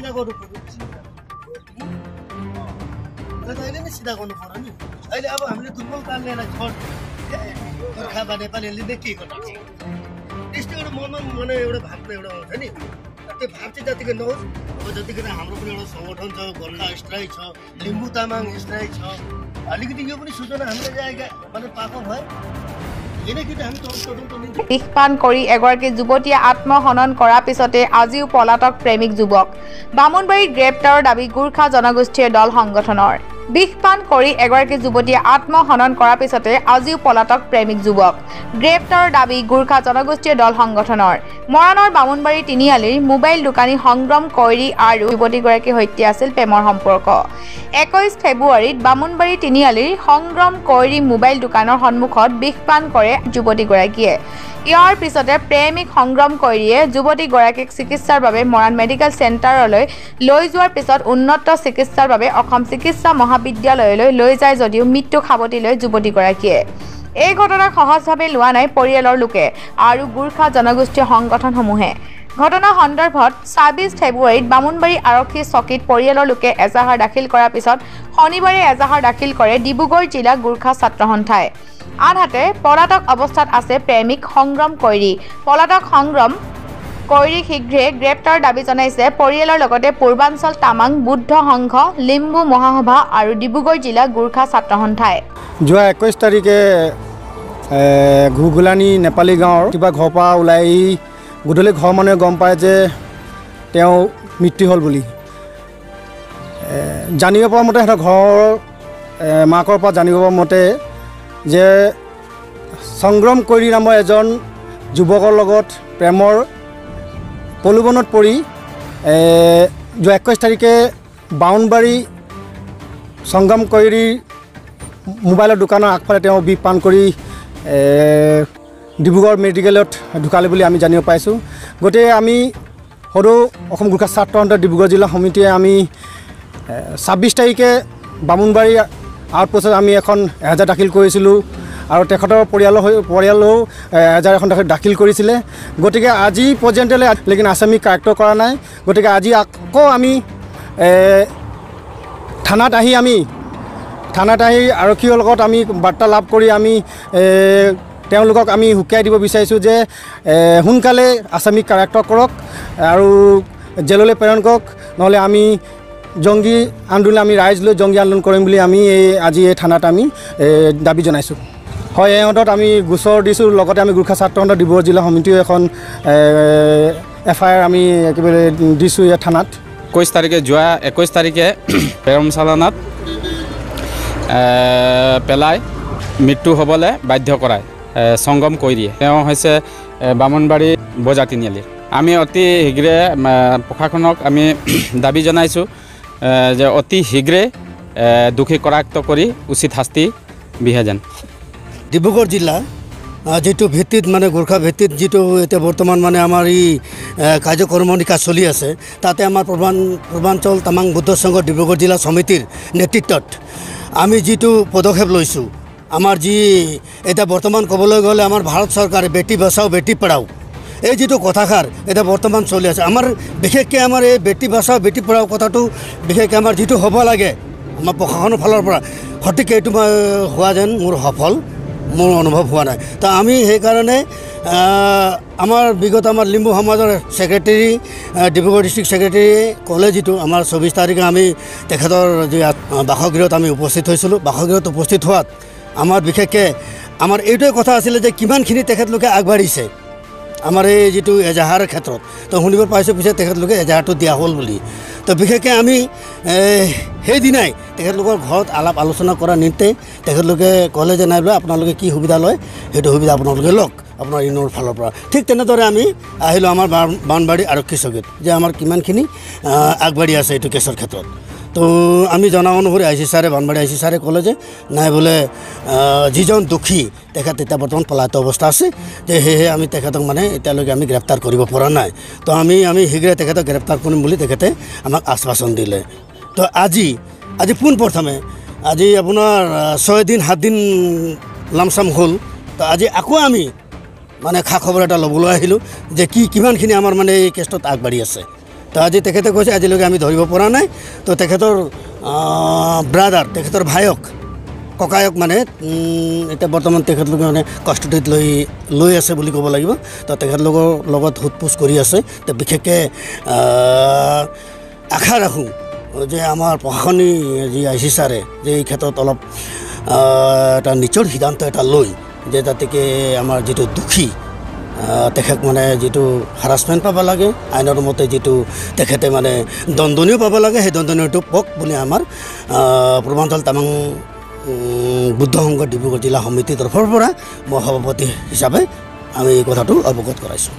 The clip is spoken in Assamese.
सिधा गर्नु पर्यो अहिले नै सिधा गर्नु पर्यो नि अहिले अब हामीले दुर्बल तान्नेलाई छोड गोर्खा नेपालीहरूले के गर्छ त्यस्तो एउटा मनमा एउटा भावना एउटा आउँछ नि त्यो भाव चाहिँ जतिको नहोस् अब जतिखेर हाम्रो पनि एउटा सङ्गठन छ गोर्खा स्ट्राइक छ लिम्बू तामाङ स्ट्राइक छ अलिकति यो पनि सूचना हामीले आएका पाएको भए বিষপান কৰি এগৰাকী যুৱতীয়ে আত্মহনন কৰাৰ পিছতে আজিও পলাতক প্ৰেমিক যুৱক বামুণবাৰীত গ্ৰেপ্তাৰৰ দাবী গোৰ্খা জনগোষ্ঠীৰ দল সংগঠনৰ বিষপান কৰি এগৰাকী যুৱতীয়ে আত্মহনন কৰাৰ পিছতে আজিও পলাতক প্ৰেমিক যুৱক গ্ৰেপ্তাৰৰ দাবী গোৰ্খা জনগোষ্ঠীৰ দল সংগঠনৰ মৰাণৰ বামুণবাৰী তিনিআলিৰ মোবাইল দোকানী সংগ্ৰাম কৈৰী আৰু যুৱতীগৰাকীৰ সৈতে আছিল প্ৰেমৰ সম্পৰ্ক 21 ফেব্ৰুৱাৰীত বামুণবাৰী তিনিআলিৰ সংগ্ৰাম কৈৰী মোবাইল দোকানৰ সন্মুখত বিষপান কৰে যুৱতীগৰাকীয়ে ইয়াৰ পিছতে প্ৰেমিক সংগ্ৰাম কৈৰীয়ে যুৱতীগৰাকীক চিকিৎসাৰ বাবে মৰাণ মেডিকেল চেণ্টাৰলৈ লৈ যোৱাৰ পিছত উন্নত চিকিৎসাৰ বাবে অসম চিকিৎসা মহাবিদ্যালয়লৈ লৈ যায় যদিও মৃত্যু সাৱটি লৈ যুৱতীগৰাকীয়ে এই ঘটনাক সহজভাৱে লোৱা নাই পৰিয়ালৰ লোকে আৰু গোৰ্খা জনগোষ্ঠীয় সংগঠনসমূহে ঘটনা সন্দৰ্ভত ২৬ ফেব্ৰুৱাৰীত বামুণবাৰী আৰক্ষী চকীত পৰিয়ালৰ লোকে এজাহাৰ দাখিল কৰাৰ পিছত শনিবাৰে এজাহাৰ দাখিল কৰে ডিব্ৰুগড় জিলা গোৰ্খা ছাত্ৰ সন্থাই আনহাতে পলাতক অৱস্থাত আছে প্ৰেমিক সংগ্ৰাম কৈৰী পলাতক সংগ্ৰাম কৈৰী শীঘ্ৰে গ্ৰেপ্তাৰ দাবী জনাইছে পৰিয়ালৰ লগতে পূৰ্বাঞ্চল তামাং বুদ্ধ সংঘ লিম্বু মহাসভা আৰু ডিব্ৰুগড় জিলা গোৰ্খা ছাত্ৰ সন্থাই যোৱা 21 তাৰিখে ঘুগুলানি নেপালী গাঁৱৰ কিবা ঘৰৰ পৰা ওলাই গধূলি ঘৰ মানুহে গম পায় যে তেওঁ মৃত্যু হ'ল বুলি জানিব পৰা মতে সিহঁতৰ ঘৰৰ মাকৰ পৰা জানিব পৰা মতে যে সংগ্ৰাম কৈৰী নামৰ এজন যুৱকৰ লগত প্ৰেমৰ প্ৰলোভনত পৰি যোৱা 21 তাৰিখে বামুণবাৰী সংগ্ৰাম কৈৰীৰ মোবাইলৰ দোকানৰ আগফালে তেওঁ বিষপান কৰি ডিব্ৰুগড় মেডিকেলত ঢুকালে বুলি আমি জানিব পাইছোঁ গতিকে আমি সদৌ অসম গোৰ্খা ছাত্ৰ সন্থা ডিব্ৰুগড় জিলা সমিতিয়ে আমি ২৬ তাৰিখে বামুণবাৰী আউটপোষ্টত আমি এখন এজাহাৰ দাখিল কৰিছিলোঁ আৰু তেখেতৰ পৰিয়ালেও এজাহাৰ এখন দাখিল কৰিছিলে গতিকে আজি পৰ্যন্তলৈ লেকিন আসামি কাৰেক্ট কৰা নাই গতিকে আজি আকৌ আমি থানাত আহি আৰক্ষীৰ লগত আমি বাৰ্তালাপ কৰি আমি তেওঁলোকক আমি হুকিয়াই দিব বিচাৰিছোঁ যে সোনকালে আসামি কাৰেক্ট কৰক আৰু জেললৈ প্ৰেৰণ কৰক নহ'লে আমি জংগী আন্দোলন আমি ৰাইজ লৈ জংগী আন্দোলন কৰিম বুলি আমি আজি এই থানাত আমি দাবী জনাইছোঁ হয় এহঁতত আমি গোচৰ দিছোঁ লগতে আমি গোৰ্খা ছাত্ৰ সন্থা ডিব্ৰুগড় জিলা সমিতিও এখন FIR আমি একেবাৰে দিছোঁ এই থানাত 21 তাৰিখে যোৱা 21 তাৰিখে প্ৰেৰণ চালানত পেলাই মৃত্যু হ'বলৈ বাধ্য কৰায় সংগ্ৰাম কৈৰীয়ে তেওঁ হৈছে বামুণবাৰী বজাৰ তিনিআলিৰ আমি অতি শীঘ্ৰে প্ৰশাসনক আমি দাবী জনাইছোঁ যে অতি শীঘ্ৰে দোষী কৰায়ত্ব কৰি উচিত শাস্তি বিহে যেন ডিব্ৰুগড় জিলা যেটো ভিত্তিত গোৰ্খা ভিত্তিত যেটো এতিয়া বৰ্তমান আমাৰ এই কাৰ্যকৰ্মনিকা চলি আছে তাতে আমাৰ পূৰ্বাঞ্চল তামাং বুদ্ধ সংঘ ডিব্ৰুগড় জিলা সমিতিৰ নেতৃত্বত আমি যেটো পদক্ষেপ লৈছোঁ আমাৰ যি এটা বৰ্তমান ক'বলৈ গ'লে আমাৰ ভাৰত চৰকাৰে বেটি বচাও বেটি পঢ়াও এই যেটো কথাষাৰ এটা বৰ্তমান চলি আছে আমাৰ বিশেষকৈ আমাৰ এই বেটি বচাও বেটি পঢ়াও কথাটো বিশেষকৈ আমাৰ যেটো হ'ব লাগে আমাৰ প্ৰশাসনৰ ফালৰ পৰা সঠিক এইটো হোৱা যেন মোৰ অনুভৱ হোৱা নাই তো আমি সেইকাৰণে আমাৰ বিগত আমাৰ লিম্বু সমাজৰ ছেক্ৰেটাৰী ডিব্ৰুগড় ডিষ্ট্ৰিক্ট ছেক্ৰেটাৰী ক'লে যেটো আমাৰ 24 তাৰিখে আমি তেখেতৰ যি বাসগৃহত আমি উপস্থিত হৈছিলোঁ বাসগৃহত উপস্থিত হোৱাত আমাৰ বিশেষকৈ আমাৰ এইটোৱে কথা আছিলে যে কিমানখিনি তেখেতলোকে আগবাঢ়িছে আমাৰ এই যেটো এজাহাৰৰ ক্ষেত্ৰত তো শুনিব পাইছোঁ পিছে তেখেতলোকে এজাহাৰটো দিয়া হ'ল বুলি তো বিশেষকৈ আমি সেইদিনাই তেখেতলোকৰ ঘৰত আলাপ আলোচনা কৰা নিমিত্তে তেখেতলোকে ক'লে যে নাই বোলে আপোনালোকে কি সুবিধা লয় সেইটো সুবিধা আপোনালোকে লওক আপোনাৰ ইনৰ ফালৰ পৰা ঠিক তেনেদৰে আমি আহিলোঁ আমাৰ বামুণবাৰী আৰক্ষী চকীত যে আমাৰ কিমানখিনি আগবাঢ়ি আছে এইটো কেছৰ ক্ষেত্ৰত তো আমি জনা অনুসৰি IC ছাৰে বামুণবাৰী IC ছাৰে ক'লে যে নাই বোলে যিজন দোষী তেখেত এতিয়া বৰ্তমান পলাতক অৱস্থা আছে যে সেয়েহে আমি তেখেতক এতিয়ালৈকে আমি গ্ৰেপ্তাৰ কৰিব পৰা নাই তো আমি শীঘ্ৰে তেখেতক গ্ৰেপ্তাৰ কৰিম বুলি তেখেতে আমাক আশ্বাসন দিলে তো আজি পোনপ্ৰথমে আজি আপোনাৰ 6 দিন 7 দিন লামচাম হ'ল তো আজি আকৌ আমি খা খবৰ এটা ল'বলৈ আহিলোঁ যে কিমানখিনি আমাৰ এই কেছটোত আগবাঢ়ি আছে তো আজি তেখেতে কৈছে আজিলৈকে আমি ধৰিব পৰা নাই। তো তেখেতৰ ব্ৰাদাৰ, তেখেতৰ ভায়ক, ককায়ক মানে এতিয়া বৰ্তমান তেখেতলোকে মানে কাষ্টডিত লৈ আছে বুলি ক'ব লাগিব। তো তেখেতলোকৰ লগত সোধ-পোছ কৰি আছে। তো বিশেষকৈ আশা ৰাখোঁ যে আমাৰ প্ৰশাসনিক যি আই.চি. ছাৰে যে এই ক্ষেত্ৰত অলপ এটা নিচৰ সিদ্ধান্ত এটা লৈ যে যাতেকে আমাৰ যিটো দোষী তেখেত মানে যিটো হাৰাছমেণ্ট পাব লাগে, আইনৰ মতে যিটো তেখেতে মানে দণ্ডনীয় পাব লাগে, সেই দণ্ডনীয়টো পক বুলি আমাৰ পূৰ্বাঞ্চল তামাং বুদ্ধ সংঘ ডিব্ৰুগড় জিলা সমিতিৰ তৰফৰ পৰা মই সভাপতি হিচাপে আমি এই কথাটো অৱগত কৰাইছোঁ।